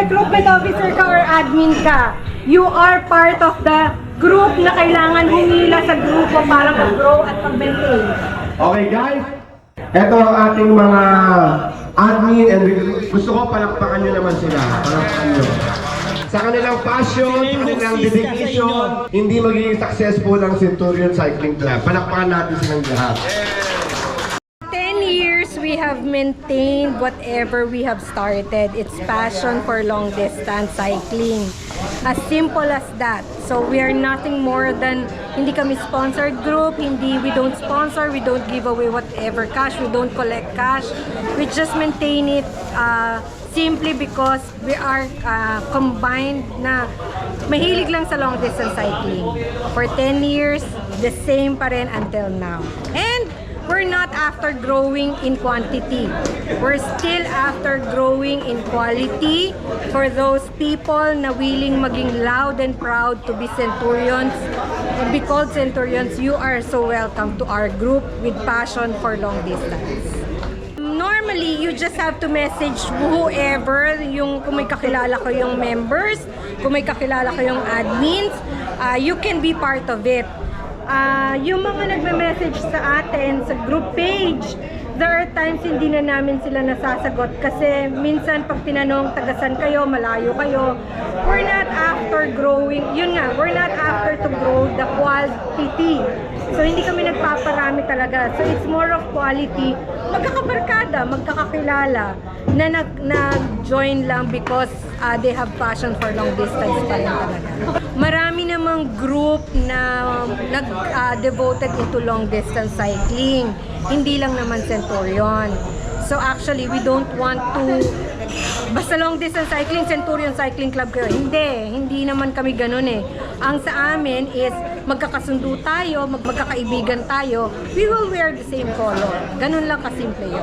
recruitment officer ka or admin ka, you are part of the group na kailangan humila sa grupo para mag-grow at mag-maintain. Okay guys, eto ang ating mga admin and gusto ko palakpakan nyo naman sila. Palakpakan nyo. Sa kanilang passion, kanilang dedication, hindi magiging successful ang Centurion Cycling Club. Palakpakan natin silang lahat. 10 years we have maintained whatever we have started. It's passion for long distance cycling. As simple as that. So we are nothing more than, hindi kami sponsored group, we don't sponsor, we don't give away whatever cash, we don't collect cash. We just maintain it simply because we are combined na mahilig lang sa long distance cycling. For 10 years, the same pa rin until now. And we're not after growing in quantity. We're still after growing in quality for those people na willing maging loud and proud to be Centurions. To be called Centurions, you are so welcome to our group with passion for long distance. Normally, you just have to message whoever, kung may kakilala ko yung members, kung may kakilala ko yung admins, you can be part of it. Yung mga nagme-message sa atin sa group page, there are times hindi na namin sila nasasagot kasi minsan pag tinanong tagasan kayo, malayo kayo, we're not after growing, yun nga, we're not after to grow the quantity. So hindi kami nagpaparami talaga. So it's more of quality. Magkakabarkada, magkakakilala na nag-join lang because they have passion for long distance pa rin talaga. Marami namang group na nag-devoted into long distance cycling. Hindi lang naman Centurion. So actually, we don't want to basta long distance cycling, Centurion Cycling Club kayo. Hindi naman kami ganun eh. Ang sa amin is magkakasundo tayo, magkakaibigan tayo, we will wear the same color. Ganun lang kasimple yun.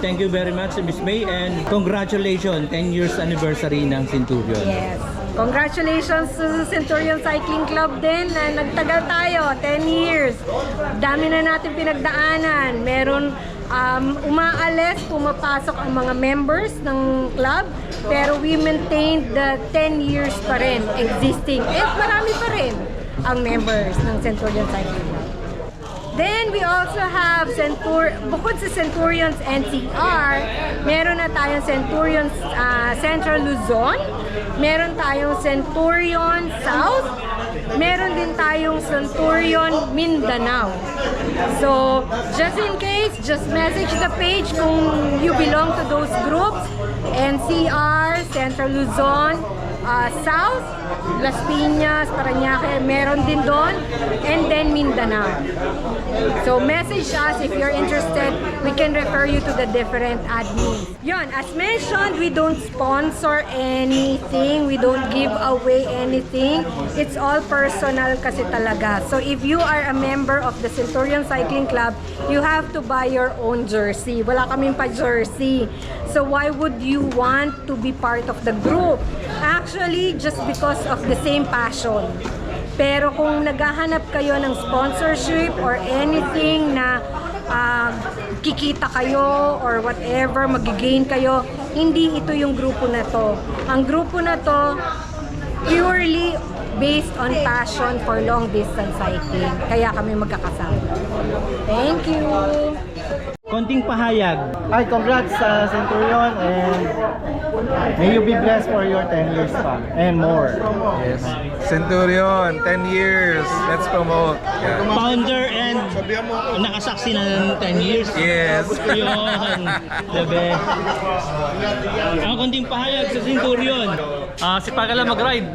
Thank you very much, Miss May, and congratulations, 10 years anniversary ng Centurion. Yes. Congratulations to Centurion Cycling Club din na nagtagal tayo, 10 years. Dami na natin pinagdaanan. Meron umaalis, pumapasok ang mga members ng club, pero we maintained the 10 years pa rin existing. And marami pa rin ang members ng Centurion Cycling Club. Then we also have bukod sa Centurions NCR, meron na tayong Centurions Central Luzon, meron tayong Centurion South, meron din tayong Centurion Mindanao. So, just in case, just message the page kung you belong to those groups. NCR, Central Luzon, South, Las Piñas, Parañaque, meron din doon, and then Mindanao. So message us if you're interested. We can refer you to the different admins. Yun, as mentioned, we don't sponsor anything. We don't give away anything. It's all personal kasi talaga. So if you are a member of the Centurion Cycling Club, you have to buy your own jersey. Wala kaming pa-jersey. So why would you want to be part of the group? Actually, just because of the same passion. Pero kung naghahanap kayo ng sponsorship or anything na kikita kayo or whatever, magigain kayo, hindi ito yung grupo na to. Ang grupo na to, purely based on passion for long distance cycling. Kaya kami magkakasama. Thank you! Konting pahayag. Hi, congrats sa Centurion, and may you be blessed for your 10 years pa and more. Yes. Centurion, 10 years. Let's promote. Yeah. Founder and nakasaksi na ng 10 years. Yes. Yun. The best. Ang konting pahayag sa Centurion. Sipagan lang mag-ride.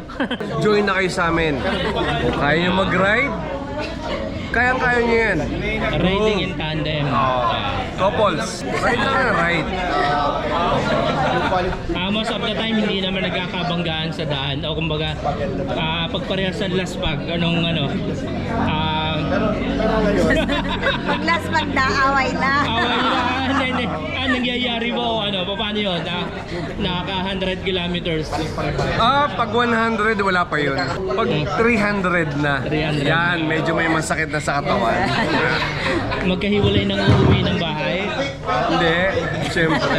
Join na kayo sa amin. Kung kaya nyo mag-ride, kaya-kaya nyo yan. Riding in tandem. Couples, ride lang na ride. Most of the time, hindi naman nagkakabanggaan sa daan. O kumbaga, pagparehas sa laspag, Pag last magda-away na. away na, nangyayari ba o paano yun? Nakaka 100 kilometers. Pag 100, wala pa yun. Pag 300 na, 300. yan, medyo may masakit na sa katawan. Magkahiwalay ng uuwi ng bahay. Hindi, siyempre.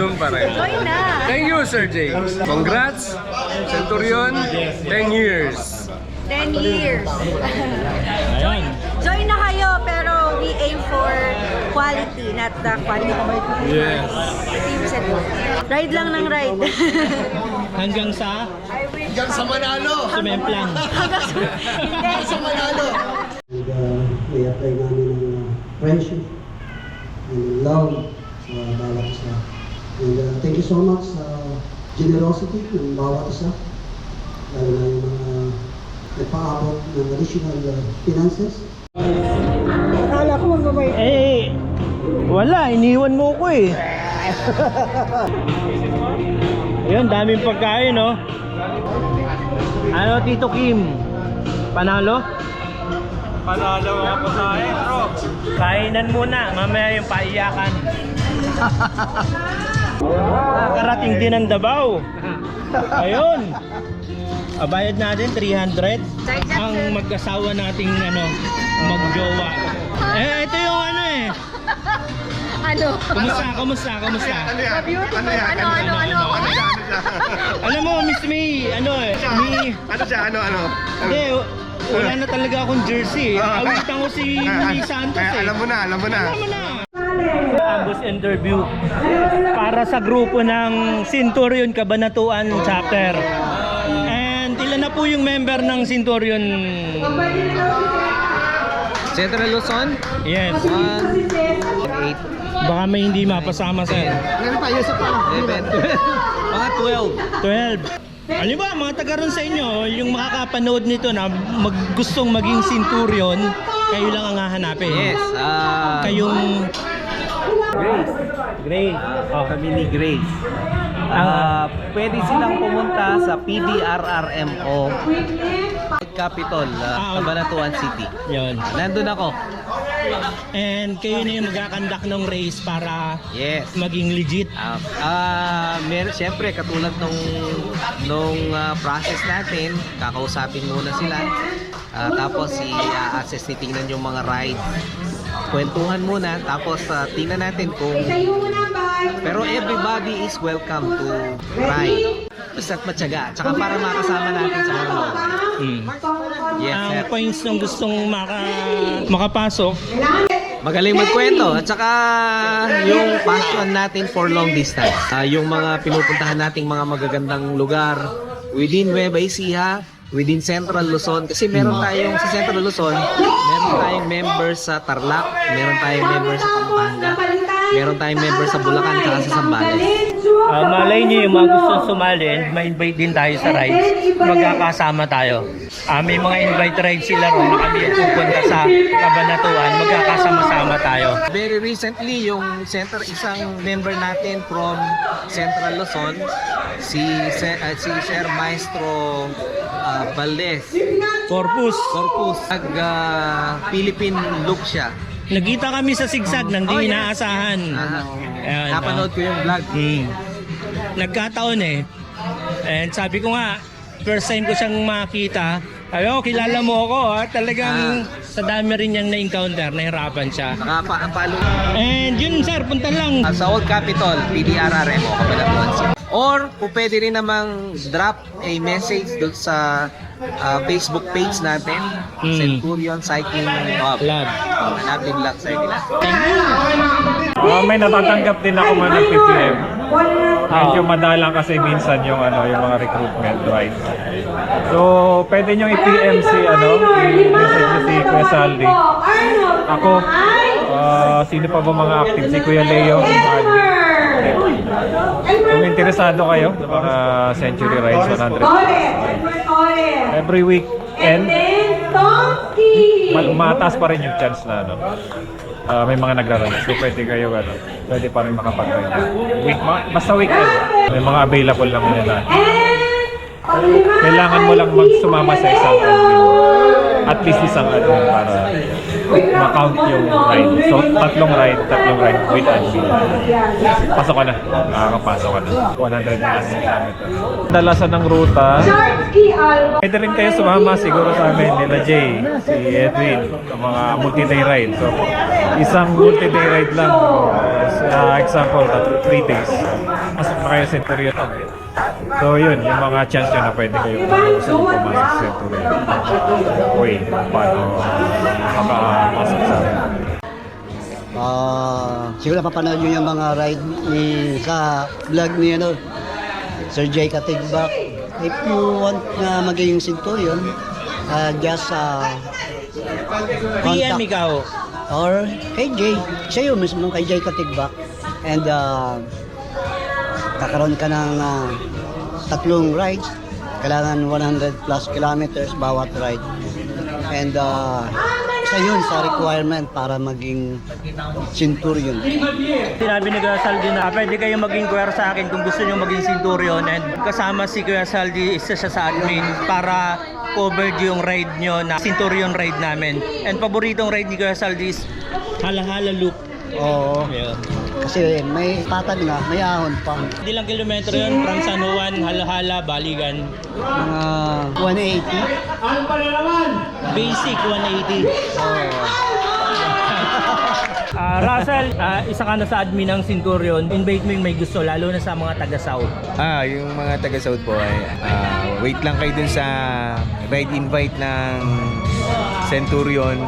Doon pa rin. Join na. Thank you, Sir James. Congrats, Centurion, 10 years. 10 years. Ayun. Join na kayo, pero we aim for quality, not the quantity. Yes. Team Centurion. Ride lang ng ride. Hanggang sa sumemplang. Hindi. i-apply namin ng friendship and love sa bawat isa. And thank you so much sa generosity ng bawat isa. Lalo na yung mga nagpaabot ng additional finances. Eh, wala. Iniwan mo ko eh. Ayun, daming pagkain, no? Ano, Tito Kim? Panalo? Panalo mga pagkain, bro. Kainan muna, mamaya yung paiyakan. Nakarating din ang Davao. Ayun. Bayad natin 300. Ang mag-asawa nating magjowa. Eh, ito yung ano eh. Ano? Kumusta? Beautiful. Ano? Alam mo, Miss May, May... Ano siya? Ano? Hindi, wala na talaga akong jersey. Awitan ko si May Santos eh. Alam mo na. Alam mo na. Ambus interview para sa grupo ng Centurion Cabanatuan Chapter. And ilan na po yung member ng Centurion? Central Luzon? Yes. 8. Baka may hindi mapasama sa Mga 12. Alam ba, mga taga ron sa inyo, yung makakapanood nito na gustong maging Centurion, kayo lang ang hahanapin. Yes. Kayong Grace. Kami ni Grace. Pwede silang pumunta sa PDRRMO Capitol, Cabanatuan City. Yun. Nandun ako. And kayo na yung magkakandak ng race para Yes. maging legit. Siyempre, katulad nung process natin, kakausapin muna sila. Tapos i-assess, titingnan yung mga rides. Kwentuhan muna, tapos tingnan natin kung... Pero everybody is welcome to ride. Basta't matyaga. Tsaka para makasama natin sa mga long ride. Yes, Ang sir. points ng gustong makapasok, Magaling magkwento. At saka yung passion natin for long distance. Yung mga pinupuntahan nating mga magagandang lugar within Nueva Ecija, within Central Luzon. Kasi meron tayong sa Central Luzon, meron tayong members sa Tarlac, meron tayong members sa Pampanga, meron tayong members sa Bulacan at sa Zambales. malay nyo yung mga gustong sumali, ma-invite din tayo sa rides, magkakasama tayo. May mga invite rides sila ron na kami yung pupunta sa Cabanatuan, magkakasama-sama tayo. Very recently, yung isang member natin from Central Luzon, si Sir Maestro Valdez Corpus. Philippine look siya. Nagkita kami sa sigsag nang di inaasahan. Ayan, Napanood ko yung vlog. Nagkataon eh. And sabi ko nga, first time ko siyang makita. Ayo, kilala mo ako ha. Talagang sa dami rin niyang na-encounter, nahirapan siya. Nakapalo. And yun sir, punta lang. Sa Old Capitol, PDRRMO, Cabanatuan City. Or kung pwede rin namang drop a message doon sa Facebook page natin, Centurion Cycling Club. Hanapin lang sa nila. May natatanggap din ako mga nag-PPM. Medyo madalang kasi minsan yung yung mga recruitment rights. So, pwede nyo i-PM i-message nyo si Kuya Saldi. Ako, sino pa ba mga active? Si Kuya Leo, kung interesado kayo sa mga Century Rides 100. Every weekend, mataas pa rin yung chance na may mga nagra-ride. So pwede kayo pwede pa rin makapag-ride. Basta weekend, may mga available lang na. Kailangan mo lang sumama sa isang at least isang admin para ma-count yung ride. So, tatlong ride with admin. Pasok ka na. Nakakapasok ka na. 100 plus kilometers. Dalasan ng ruta. Pwede rin kayo sumama siguro sa amin nila Jay, si Edwin, sa mga multi-day ride. So, isang multi-day ride lang. Example, 3 days. Pasok na kayo sa Centurion. So yun, yung mga chance nyo na pwede kayo pumasok sa Centurion. Uy, paano makapasok sa amin? Siguro napapanood nyo yung mga ride sa vlog ni Sir Jay Katigbak. If you want na maging Centurion, just PM ikaw. or kay Jay, siya yun mismo kay Jay Katigbak, and kakaroon ka ng tatlong rides, kailangan 100 plus kilometers bawat ride, and isa yun sa requirement para maging Centurion. Sinabi ni Kuya Saldi na pwede kayo maging kuya sa akin kung gusto nyo maging Centurion, and kasama si Kuya Saldi, isa siya sa admin para covered yung ride nyo na Centurion ride namin. And paboritong ride ni Kuya Saldi is Hala-Hala Loop. Oo. Yeah. Kasi may patag na, may ahon pa. Ilang kilometro yun from San Juan, Hala-Hala, Baligan? Mga 180. Basic 180. Russell, isa ka na sa admin ng Centurion. Invite mo yung may gusto, lalo na sa mga taga-South. Yung mga taga-South po ay wait lang kayo dun sa ride invite ng Centurion.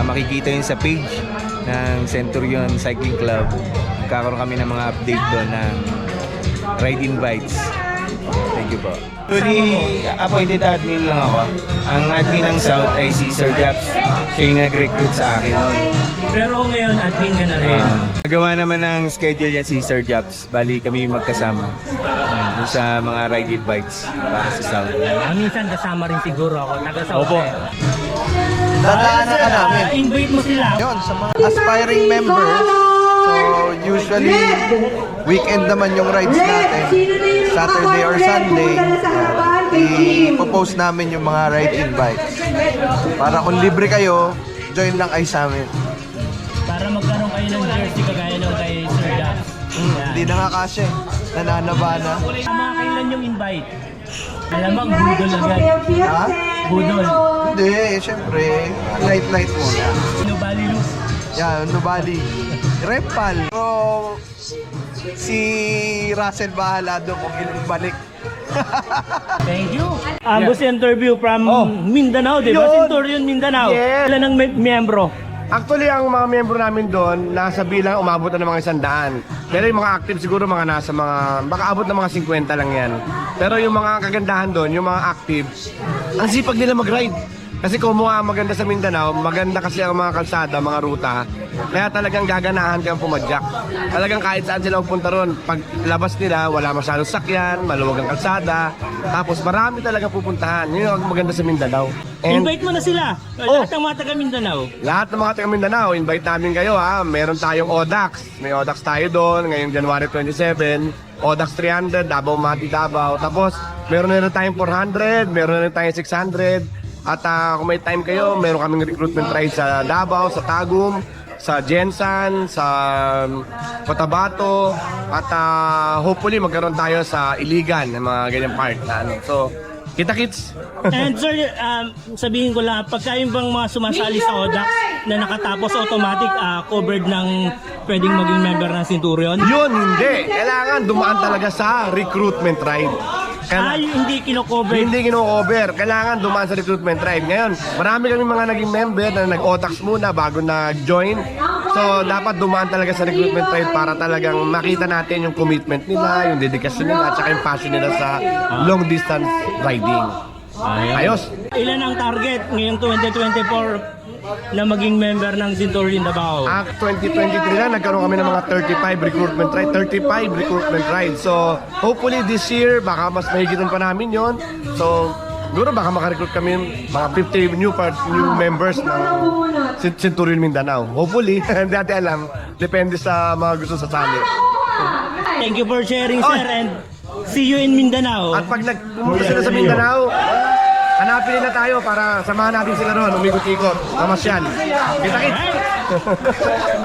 Makikita yun sa page ng Centurion Cycling Club. Kakaroon kami ng mga update doon ng ride invites. Thank you po. Actually, appointed admin lang ako. Ang admin ng South ay si Sir Japs. Siya yung nag-recruit sa akin. Pero ngayon, admin ka na rin. Nagawa naman ng schedule yan si Sir Japs. Bali kami magkasama dun sa mga ride invites para sa South. Minsan kasama rin siguro ako. Taga-South. Opo. Dadaanan ka namin. Invite mo sila. Yun, sa mga aspiring members. So, usually, weekend naman yung rides natin. Saturday or Sunday, i-post namin yung mga ride invites. Para kung libre kayo, join lang kayo sa amin. Para magkaroon kayo ng jersey kagaya ng kay Sir Jack. Hindi na nga kasi, nananaba na. Tama, kailan yung invite? Alamang budol agad. Ha? Budol. Hindi, syempre, light muna. Nubali Loop. Yan, Nubali. Repal. Pero, si Russell bahala doon kung ilang balik. Thank you. Ambos interview from Mindanao, di ba? Yun. Centurion Mindanao. Yes. Ilan ang miyembro? Actually, ang mga miyembro namin doon, nasa bilang umabot na ng mga 100. Pero yung mga active siguro mga nasa mga, baka abot na mga 50 lang yan. Pero yung mga kagandahan doon, yung mga active, ang sipag nila mag-ride. Kasi kung mga maganda sa Mindanao, maganda kasi ang mga kalsada, mga ruta. Kaya talagang gaganahan kang pumadyak. Talagang kahit saan sila pupunta ron, pag labas nila, wala masyadong sakyan, maluwag ang kalsada. Tapos marami talaga pupuntahan. Yun ang maganda sa Mindanao. And Invite mo na sila. Lahat ng mga taga Mindanao. lahat ng mga taga Mindanao, invite namin kayo ha. Meron tayong ODAX. May ODAX tayo doon ngayong January 27. ODAX 300, Davao Mati Davao. Tapos meron na rin tayong 400, meron na rin tayong 600. At kung may time kayo, meron kaming recruitment ride sa Davao, sa Tagum, sa Jensan, sa Cotabato. At hopefully magkaroon tayo sa Iligan, ng mga ganyang part na ano. So, kita-kits! And sir, sabihin ko lang, pagka yung bang mga sumasali sa ODAX na nakatapos automatic, covered ng pwedeng maging member ng Centurion? Yun, hindi. Kailangan dumaan talaga sa recruitment ride. Hindi kino-cover. Hindi kino-cover. Kailangan dumaan sa recruitment ride. Ngayon, marami kami mga naging member na nag-OTAX muna bago nag-join. So, dapat dumaan talaga sa recruitment ride para talagang makita natin yung commitment nila, yung dedikasyon nila, at saka yung passion nila sa long distance riding. Ayos! Ilan ang target ngayong 2024 na maging member ng Centurion Davao? 2023 lang, nagkaroon kami ng mga 35 recruitment ride. So, hopefully this year, baka mas mahigitan pa namin yon. So, siguro baka makarecruit kami mga 50 new members ng Centurion Mindanao. Hopefully, hindi natin alam. Depende sa mga gusto sasali. Thank you for sharing, sir, and see you in Mindanao. At pag pumunta sila sa Mindanao, hanapin nila tayo para samahan natin sila ron, umikot-ikot, mamasyal. Kita-kits!